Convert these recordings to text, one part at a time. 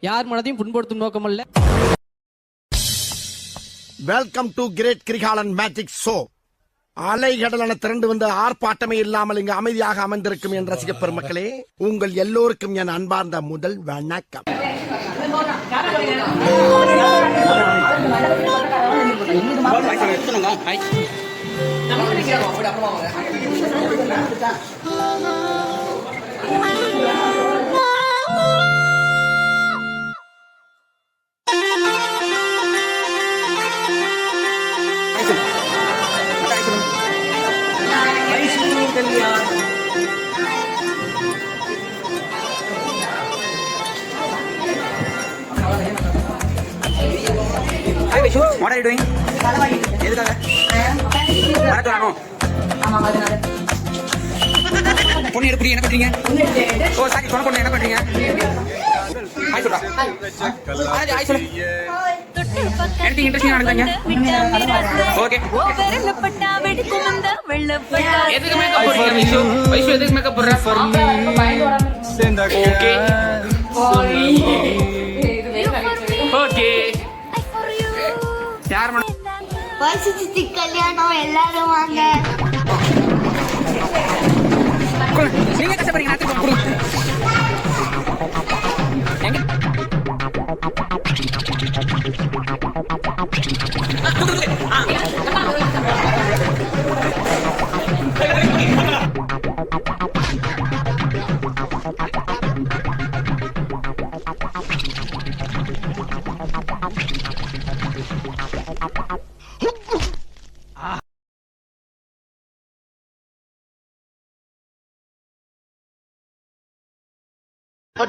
யார் மனதையும் புண்படுத்தும் நோக்கமல்ல. Welcome to great Kirikalan magic show. அலைகடலான திரண்டு வந்து ஆர்ப்பாட்டமே இல்லாமல் இங்கு அமைதியாக அமர்ந்திருக்கும் என் ரசிக பெருமக்களே, உங்கள் எல்லோருக்கும் என் அன்பார்ந்த முதல் வணக்கம். What are you doing? எதுக்காக? வரதுறானோ? பொண்ணு எடுப்பீங்க என்ன பண்றீங்க? ஓ சாரி சொன்ன பொண்ணு என்ன பண்றீங்க? ஹாய் சொல்றா. ஹாய் சொல்லு. anything interesting நடக்குங்க? ஓகே. எதுக்கு மேக்கப் போடுறீங்க வைஷு? வைஷு எதுக்கு மேக்கப் போடுற? ஓகே. ஓகே. யார் மன சித்தி கல்யாணம் எல்லாரும் வாங்க. நீங்க கஷ்டப்படுறீங்க நாட்டுக்கு கொடுங்க.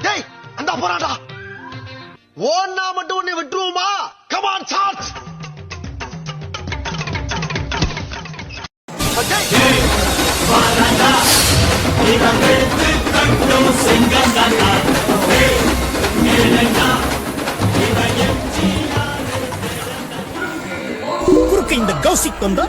டேய் அந்த போறாடா, ஓன்னா மட்டும் உன்னை விட்டுருவோமா? Come on charge. குறுக்கு இந்த கௌசிக் வந்தா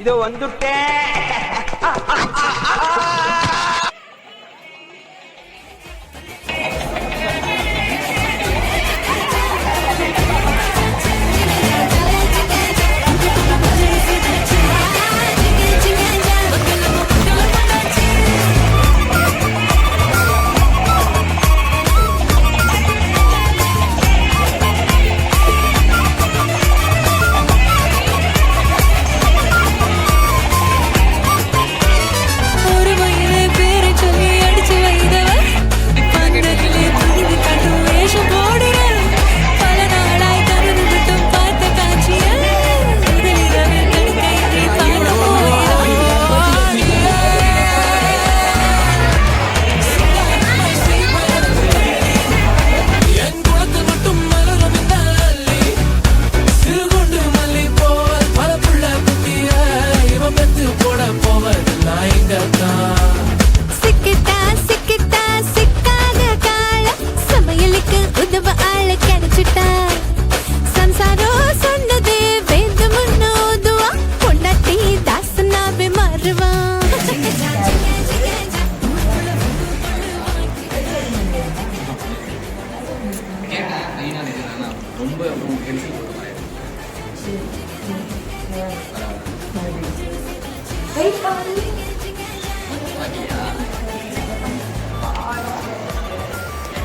இதோ வந்துட்டேன். ரொம்ப ஹெல்த்தி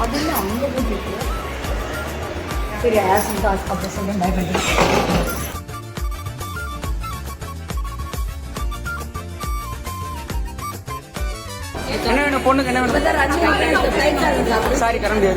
அதுல அங்க போயிட்டு சரி ஆசன் காசு அப்புறம் சொல்றேன் பை பை. என்ன வேணும் பொண்ணுக்கு என்ன வேணும்? சாரி கரண்ட்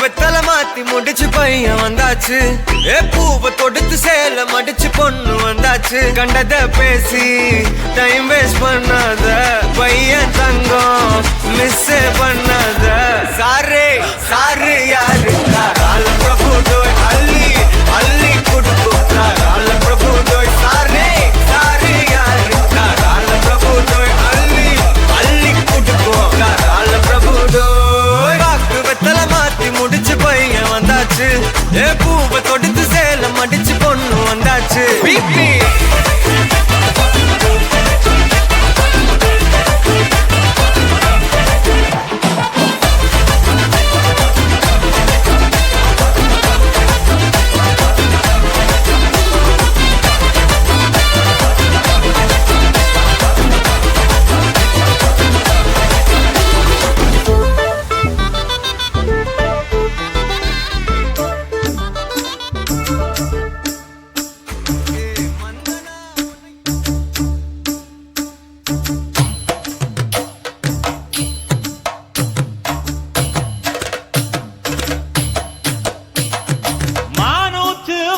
வெத்தல மாத்தி முடிச்சு பையன் வந்தாச்சு. பூவை தொடுத்து சேல மடிச்சு பொண்ணு வந்தாச்சு. கண்டத பேசி டைம் வேஸ்ட் பண்ணாத பையன் தங்கம் மிஸ் பண்ணாத. சாரு சாரு யாரு கால பிரபு தோய் அள்ளி அள்ளி குடுக்கும் கால பிரபு தோய். சாரு சாரு யாரு கால பிரபு தோய் அள்ளி அள்ளி குடுக்கும் கால பிரபு தோய். பாக்கு வெத்தல மாத்தி முடிச்சு பையன் வந்தாச்சு. பூவை தொடுத்து சேல மடிச்சு பொண்ணு வந்தாச்சு. பிபி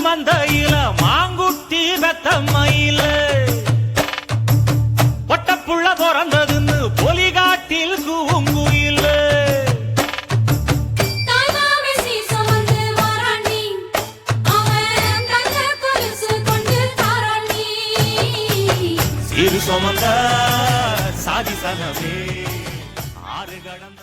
மந்தையில மாங்குட்டி வெத்தம்மையில பொட்டப்புள்ள பிறந்ததுன்னு பொலிகாட்டில் கூங்குயில. சீரு சுமந்த சாதி சனவே ஆறு கடந்த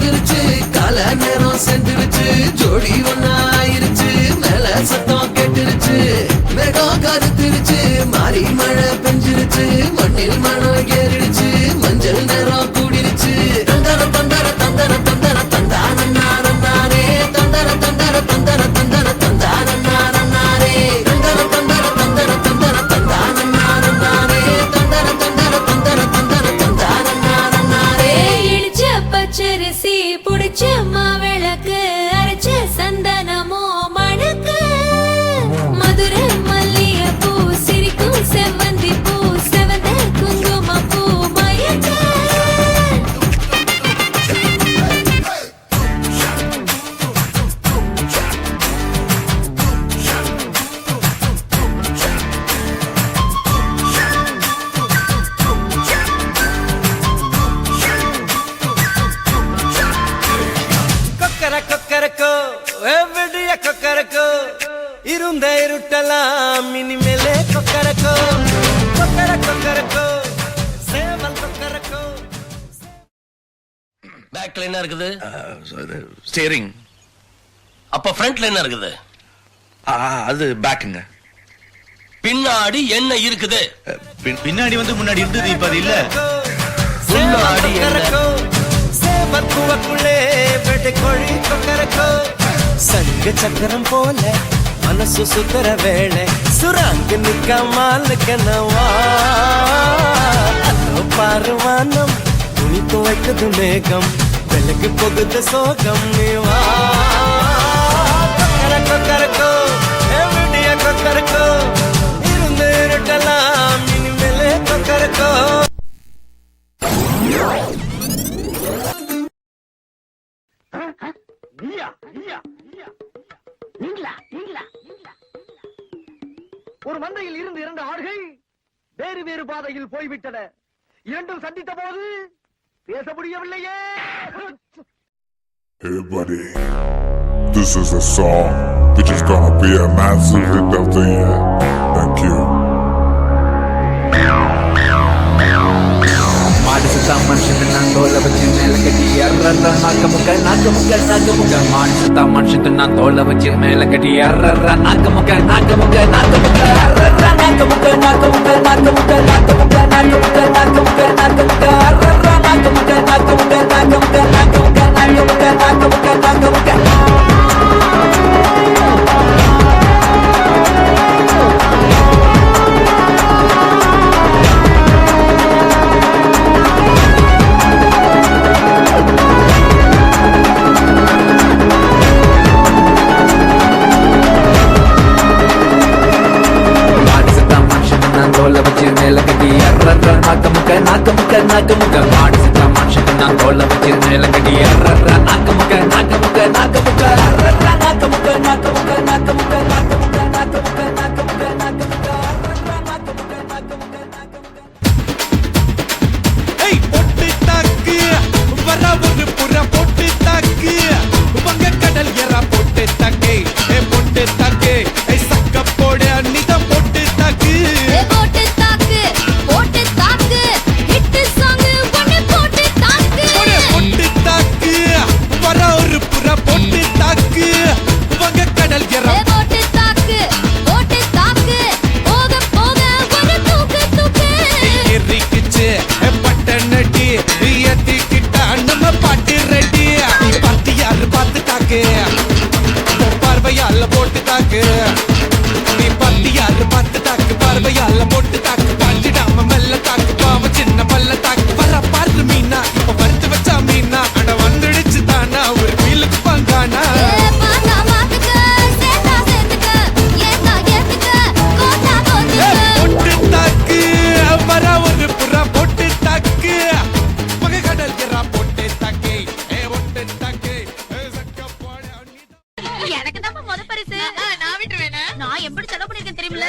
வந்துருச்சு கால நேரம் சென்றுருச்சு ஜோடி ஒன்னாயிருச்சு மேல சத்தம் கேட்டுருச்சு மேகம் கருத்துருச்சு மாறி மழை பெஞ்சிருச்சு மண்ணில் மனம் ஏறிடுச்சு மஞ்சள் நேரம் கூடிருச்சு தந்தர தந்தர தந்தர தந்தர தந்தானே தந்தர தந்தர தந்தர தந்தர தந்தானே தந்தர தந்தர தந்தர தந்தர தந்தானே தந்தர தந்தர தந்தர தந்தர தந்தானே இடிச்ச பச்சரிசி புடிச்ச மாவிளக்கு அரைச்ச சந்தனமோ மணக்கு மதுர மல்லிய பூ சிரிக்கும் செவ்வந்தி பூ செவந்த குங்கும பூ மயக்க கொக்கர கொக்கரக்கோ விடிய கொக்கரக்கோ இருந்த இருட்டலாம் இனிமேலே கொக்கரக்கோ கொக்கர கொக்கரக்கோ சேவல் கொக்கரக்கோ. பேக்ல என்ன இருக்குது? ஸ்டீரிங். அப்ப ஃப்ரண்ட்ல என்ன இருக்குது? அது பேக்குங்க. பின்னாடி என்ன இருக்குது? பின்னாடி வந்து முன்னாடி இருந்தது, இப்ப அது இல்ல. முன்னாடி என்ன? சேவல் குவக்குள்ளே வெட்டு கோழி கொக்கரக்கோ சங்க சக்கரம் போல மனசு சுத்தர வேளை சுராங்க நிக்காமல் கனவா அதோ பாருவானம் துணி துவைக்குது மேகம் வெளுக்கு போகுது சோகம் நீவா கொக்கர கொக்கரக்கோ எவிடிய கொக்கரக்கோ இருந்து இருட்டலாம் இனிமேலே கொக்கரக்கோ. ஒரு மந்தையில் இருந்து 2 ஆடுகள் வேறு வேறு பாதையில் போய்விட்டன. இரண்டும் சந்தித்த போது பேச முடியவில்லையே. Hey buddy, this is a song which is gonna be a massive hit of the year. Thank you. மனுஷன் நான் தோலை வச்சு மேல கட்டி எர்ற நாக்க முக்க மனுஷன் நான் தோலை வச்சு மேல கட்டி எர்ற நாக்க முக்க பார்வையால போட்டு தாக்கு நீ பத்தியாரு பார்த்து தாக்கு பார்வையால போட்டு தாக்கு பாஞ்சிடாம மெல்ல தாக்கு பாவ சின்ன பல்ல தாக்கு வர பாரு மீனா இப்ப வறுத்து வச்சா மீனா அட வந்துடுச்சு தானா ஒரு வீலுக்கு பங்கானா போட்டு தாக்கு வர ஒரு புறா போட்டு தாக்கு மக கடல் எறா போட்டு தாக்கு ஒட்டு தாக்கு எனக்கு தான் முத பரிசு நான் விட்டுருவேனா நான் எப்படி செலவு பண்ணிருக்கேன் தெரியுமில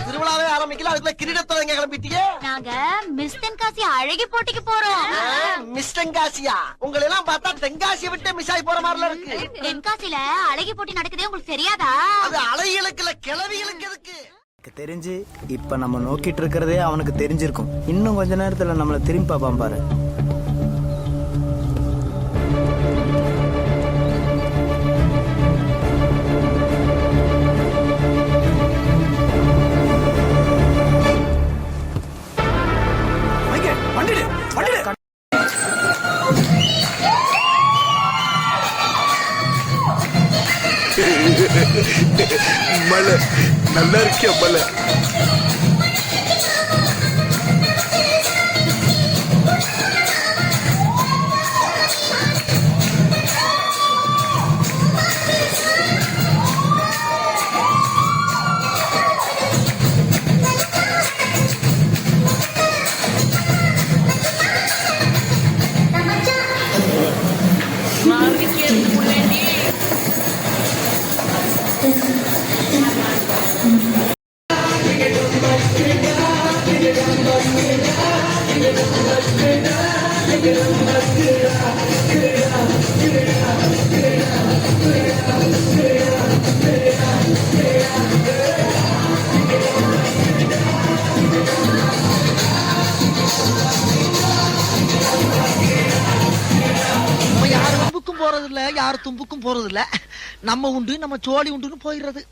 திருவிழாவே ஆரம்பிக்கல அதுக்குள்ள கிரீடத்தோட கிளம்பிட்டியே. நாங்க மிஸ் தென்காசி அழகி போட்டிக்கு போறோம். மிஸ் தென்காசியா? உங்களை எல்லாம் பார்த்தா தென்காசியை விட்டு மிஸ் ஆகி போற மாதிரில இருக்கு. தென்காசில அழகி போட்டி நடக்குதே உங்களுக்கு தெரியாதா? அது அலைகளுக்கு இல்ல கிளவிகளுக்கு எதுக்கு தெரிஞ்சு இப்ப நம்ம நோக்கிட்டு இருக்கிறதே அவனுக்கு தெரிஞ்சிருக்கும். இன்னும் கொஞ்ச நேரத்துல நம்மள திரும்பி பாப்பான் பாரு. மலை நல்லா இருக்கியா மலை? யார் தும்புக்கும் போறது இல்ல. நம்ம உண்டு நம்ம சோழி உண்டுன்னு போயிடுறது.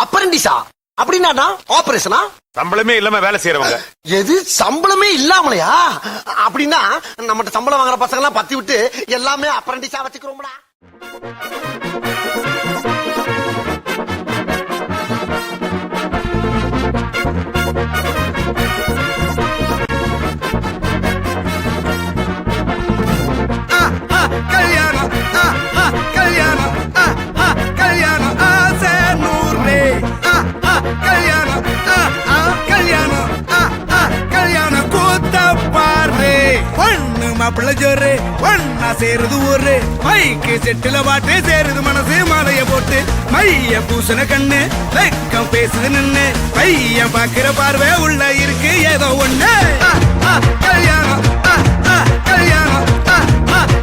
அப்ரண்டிஸா அப்படின்னா ஆபரேஷனா? சம்பளமே இல்லாம வேலை செய்யறவங்க. எது சம்பளமே இல்லாமலையா? அப்படின்னா நம்மகிட்ட சம்பளம் வாங்குற பசங்க எல்லாம் பத்தி விட்டு எல்லாமே அப்ரண்டிஸா வச்சுக்கிறோம்டா. கல்யாணம் கல்யாணம் கல்யாணம் ஆசை நூறு. கல்யாணம் கல்யாணம் கல்யாணம் கூத்த பாரு. பொண்ணு மாப்பிள்ள ஜோரு ஒன்னா சேருது ஊரு. மைக்கு செட்டுல பாட்டு சேருது மனசு மாலைய போட்டு. மைய பூசன கண்ணு வெக்கம் பேசுது நின்னு. பையன் பாக்குற பார்வை உள்ள இருக்கு ஏதோ ஒண்ணு. கல்யாணம் கல்யாணம்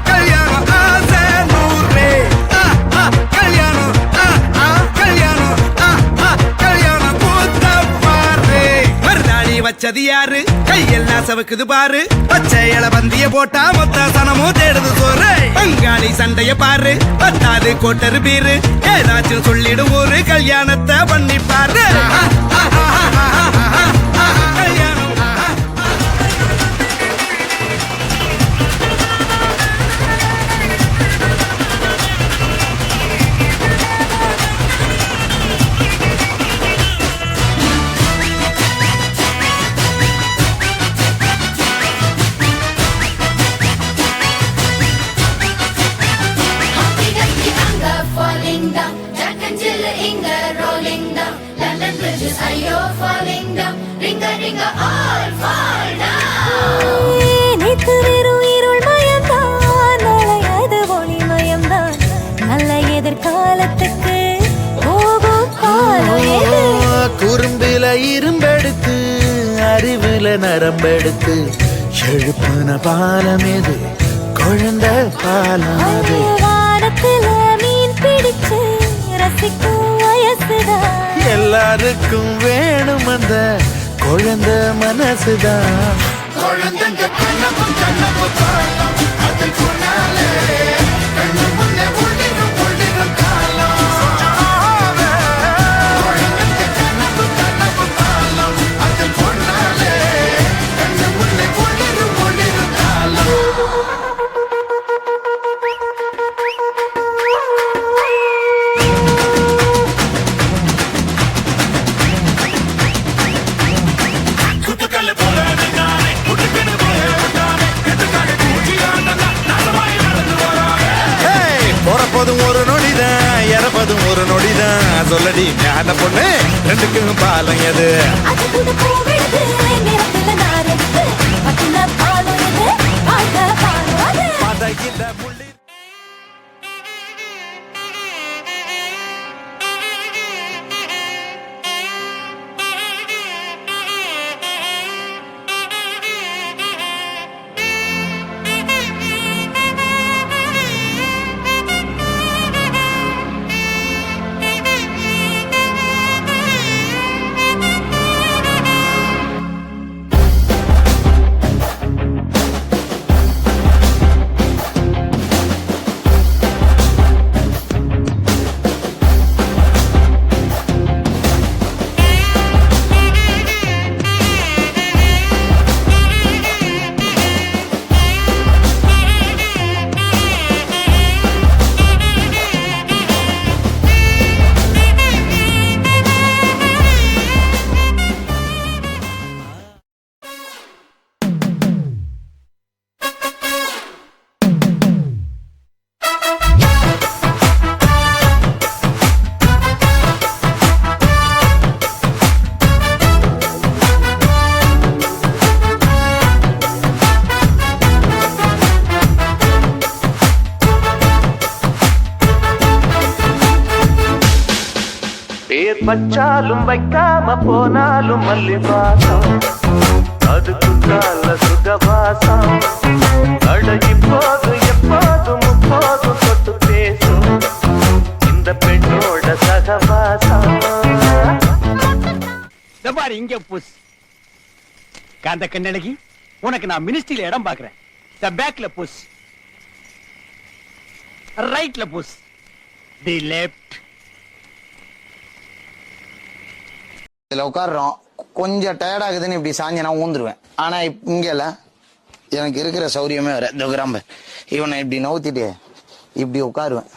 கல்யாணம் ஆசை நூறு. கல்யாணம் கல்யாணம் கல்யாணம் கூத்த பாரு. மருதாணி வச்சது யாரு? கையெல்லாம் சவக்குது பாரு. பச்சை இல பந்திய போட்டா மொத்த சனமும் தேடுது சோறு. பங்காளி சண்டைய பாரு பத்தாது கோட்டரு பீரு. ஏதாச்சும் சொல்லிடும் ஒரு கல்யாணத்தை பண்ணி பாரு. நேத்து வெறும் இருள் மயம்தான், நாளையது ஒளி மயம்தான். நல்ல எதிர்காலத்துக்கு போகும் காலம் எது? குறும்பில இரும்பெடுத்து அறிவுல நரம்பெடுத்து எழுப்புன பாலம் எது? குழந்தை பாலம் அது. வானத்துல மீன் பிடிச்சு ரசிக்கும் வயசுதான். எல்லாருக்கும் வேணும் அந்த குழந்தை மனசுதான். குழந்தைங்க கண்ணப்பு கண்ணப்பு காலம் அதில் போனாலே கண்ணு முன்னே ஒளிரும் ஒளிரும் காலம். குழந்தைங்க கண்ணப்பு கண்ணப்பு காலம் அதில் போனாலே கண்ணு முன்னே ஒளிரும் ஒளிரும் காலம். போறப்போதும் ஒரு நொடிதான், இறப்பதும் ஒரு நொடிதான். சொல்லடி ஞான பொண்ணு, ரெண்டுக்கும் பாலம் எது? அது கூட போவிடுது நேரத்துல நான் எடுத்து பத்தின பாலம் எது? வாழ்க்கை பாலம் அது. பதகிட முள்ளி பேர் பச்சாலும் வைக்காம போனாலும் மல்லிவாசம் அது குற்றால சுகவாசம். அழகி போது எப்போதும் முப்போதும் தொட்டு பேசும் இந்த பெண்ணோட சகவாசம். பாரு இங்க புஷ் காந்த கண்ணழகி, உனக்கு நான் மினிஸ்ட்ரியில இடம் பாக்குறேன். பேக்ல புஷ், ரைட்ல புஷ், தி லெஃப்ட். இதுல உட்காடுறோம், கொஞ்சம் டயர்ட் ஆகுதுன்னு இப்படி சாஞ்ச நான் ஊந்துருவேன். ஆனா இங்கல எனக்கு இருக்கிற சௌரியமே வேற. இந்த கிராம இவனை இப்படி நவுத்திட்டு இப்படி உட்காருவேன்.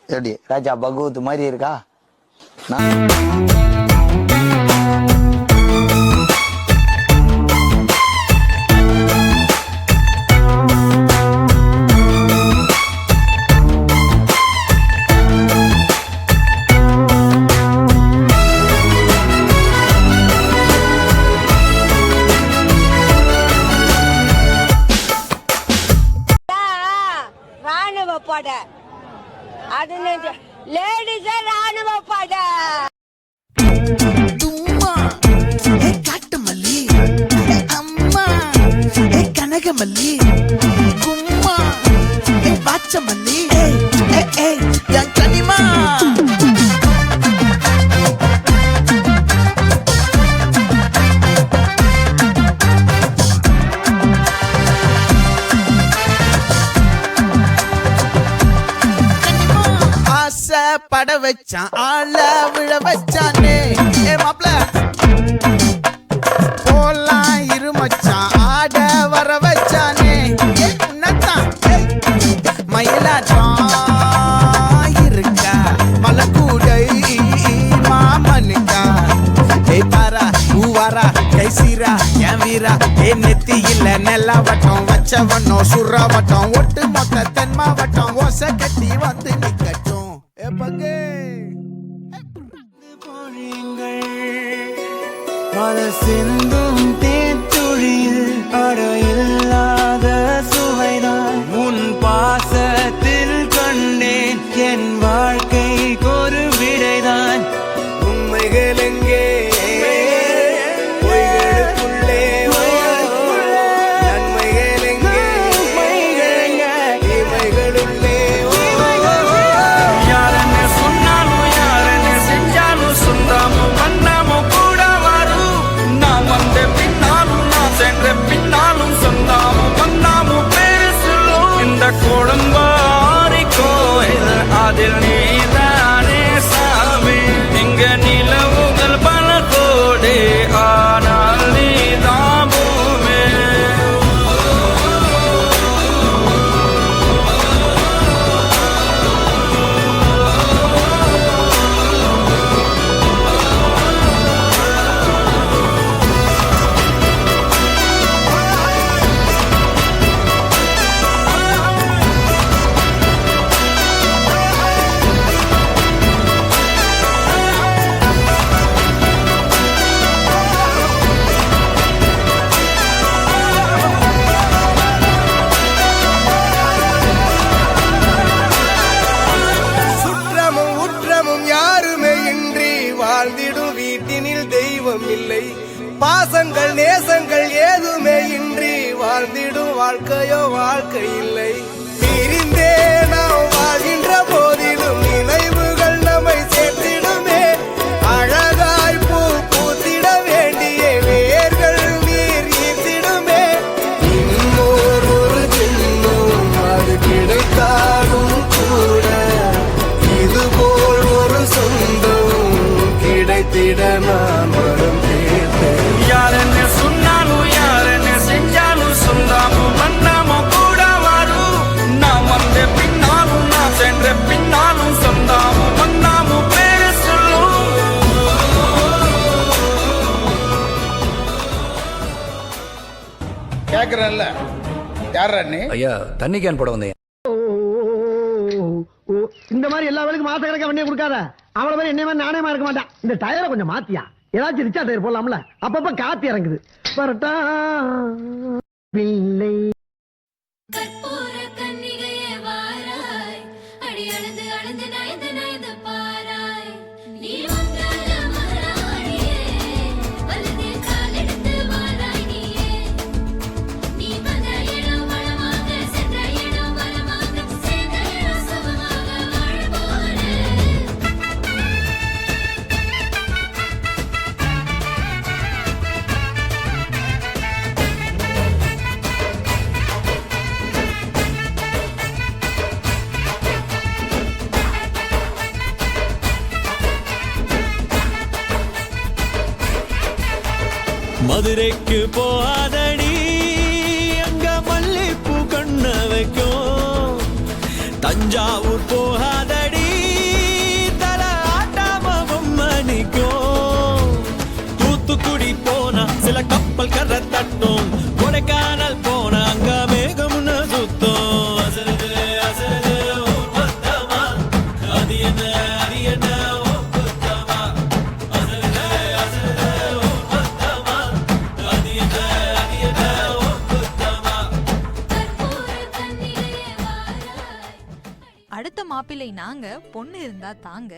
எப்படி ராஜா பகவத் மாதிரி இருக்கா? ராணுவ பட அது லேடிஸ் ராணுவ பட. தும்மா காட்டு மல்லி, அம்மா கனகமல்லி, கும்மா பாச்ச மல்லி, என் கனிமா. பட வச்சான் ஆள விழ வச்சானே மாப்ள போலாம் இருமச்சான் ஆட வர வச்சானே உன்னதான் மயிலாட்டம் இருக்கா மலக்கூடை மாமனுக்கா பாரா ஊவாரா கைசீரா என் வீரா நெத்தி இல்ல நெல்லா வட்டம் வச்சவனோ சுறா வட்டம் ஒட்டு மொத்த தென் மாவட்டம் ஓசை கட்டி வந்து நிக்கட்டும். பல சிந்தும் தேத்துழியில் அடையில்லாத சுவைதான் உன் பாசத்தில் கண்டேன் என் வாழ்க்கை ஒரு விடைதான் உண்மைகள் எங்கே பொய்களுக்குள்ளே நன்மைகள் எங்கே இமைகளுள்ளே யாரென்ன சொன்னாலும் யாரென்ன செஞ்சாலும் சொந்தாமும் வண்ணமும் கூட வரும் நான் வந்த பின்னாலும் நான் சென்ற பின்னாலும் சொந்தாமும் வண்ணமும் பேரு சொல்லும் இந்த குடும்பாரி கோயில் அதில் நீதானே சாமி இங்க நிலவுகள் பல கோடி ஆனால் நீதான் பூமி சுற்றமும் உற்றமும் யாருமே இன்றி வாழ்ந்திடும் வீட்டினில் தெய்வம் இல்லை பாசங்கள் நேசங்கள் ஏதுமே இன்றி வாழ்ந்திடும் வாழ்க்கையோ வாழ்க்கை இல்லை பிரிந்தே நாம் வாழ்கின்ற போதிலும் நினைவுகள் நம்மை சேர்த்திடுமே அழகாய் பூ பூத்திட வேண்டிய வேர்கள் நீர் ஈர்த்திடுமே இன்னொரு ஒரு ஜென்மம் அது கிடைத்தாலும் கூட இதுபோல் ஒரு சொந்தம் கிடைத்திட நான் வரம் கேட்டேன் யாரென்ன சொன்னாலும் யாரென்ன செஞ்சாலும் சொந்தாமும் வண்ணமும் கூட வரும் நான் வந்த பின்னாலும் நான் சென்ற பின்னாலும் சொந்தாமும் வண்ணமும் பேரு சொல்லும் கேக்குறல்ல யாரா நீ? ஐயா தண்ணி கேன் போட வந்தேன். இந்த மாதிரி எல்லா வேலைக்கும் மாச கணக்கா வண்டியை கொடுக்காத. அவள மாதிரி என்ன மாதிரி நாணயமா இருக்க மாட்டான். இந்த டயரை கொஞ்சம் மாத்தியா, ஏதாச்சும் ரிச்சா டயர் போடலாம்ல, அப்பப்ப காத்து இறங்குது. வரட்டா பிள்ளை கற்பூர கன்னிகையே வாராய், அடி அழுது அழுது நயந்து நயந்து பாராய். நீ வந்தால மகாராணியே, வலது காலெடுத்து வாராய் நீயே. நீ வந்த இடம் வளமாக, சென்ற இடம் வளமாக, சேர்ந்த இடம் சுகமாக வாழ போறேன். மதுரைக்கு போகாதடி அங்க மல்லிப்பூ கண்ண வைக்கும் தஞ்சாவூர் போகாதடி தல ஆட்டாம பொம்மணிக்கும் தூத்துக்குடி போனா சில கப்பல் கரை தட்டும் கொடைக்கானல் போனா அங்க மேகம்னு சுத்தும் அசருது அசருது ஊர் மொத்தமா அது என்ன ஓ குத்தமா அசருது அசருது ஊர் மொத்தமா அது என்ன ஓ குத்தமா அடுத்த மாப்பிள்ளை நாங்க, பொண்ணு இருந்தா தாங்க.